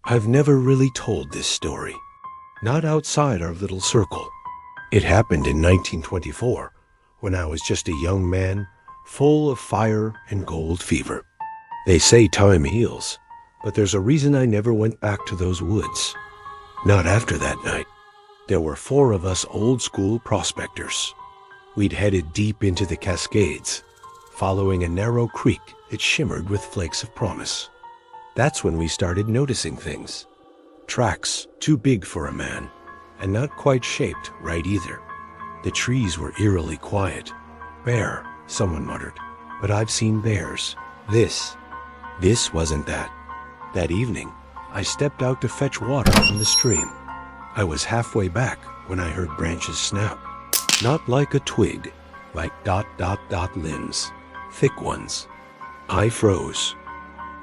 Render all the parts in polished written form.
I've never really told this story, not outside our little circle. It happened in 1924, when I was just a young man, full of fire and gold fever. They say time heals, but there's a reason I never went back to those woods. Not after that night. There were 4 of us old-school prospectors. We'd headed deep into the Cascades, following a narrow creek that shimmered with flakes of promise. That's when we started noticing things. Tracks too big for a man, and not quite shaped right either. The trees were eerily quiet. Bear, someone muttered, but I've seen bears. This wasn't that. That evening, I stepped out to fetch water from the stream. I was halfway back when I heard branches snap. Not like a twig, like ... limbs, thick ones. I froze.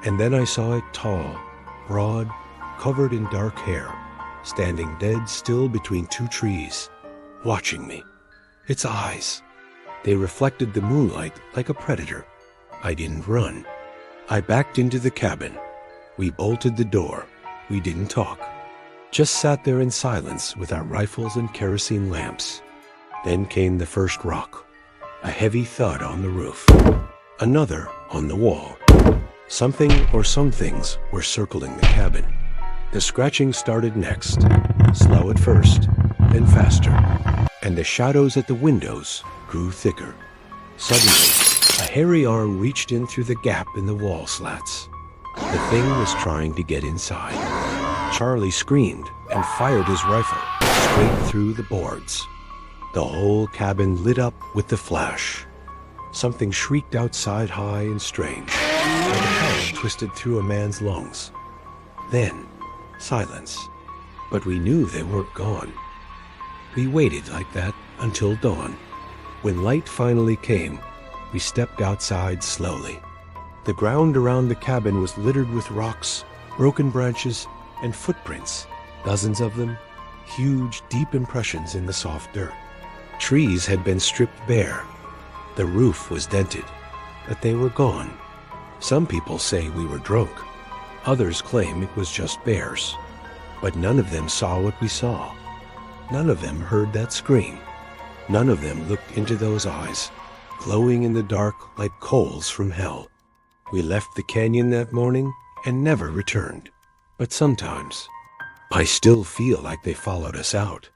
And then I saw it tall, broad, covered in dark hair, standing dead still between 2 trees, watching me. Its eyes. They reflected the moonlight like a predator. I didn't run. I backed into the cabin. We bolted the door. We didn't talk. Just sat there in silence with our rifles and kerosene lamps. Then came the first rock. A heavy thud on the roof. Another on the wall. Something or some things were circling the cabin. The scratching started next, slow at first, then faster, and the shadows at the windows grew thicker. Suddenly, a hairy arm reached in through the gap in the wall slats. The thing was trying to get inside. Charlie screamed and fired his rifle straight through the boards. The whole cabin lit up with the flash. Something shrieked outside high and strange, like a hell twisted through a man's lungs. Then, silence. But we knew they weren't gone. We waited like that until dawn. When light finally came, we stepped outside slowly. The ground around the cabin was littered with rocks, broken branches, and footprints, dozens of them, huge, deep impressions in the soft dirt. Trees had been stripped bare. The roof was dented, but they were gone. Some people say we were drunk. Others claim it was just bears. But none of them saw what we saw. None of them heard that scream. None of them looked into those eyes, glowing in the dark like coals from hell. We left the canyon that morning and never returned. But sometimes, I still feel like they followed us out.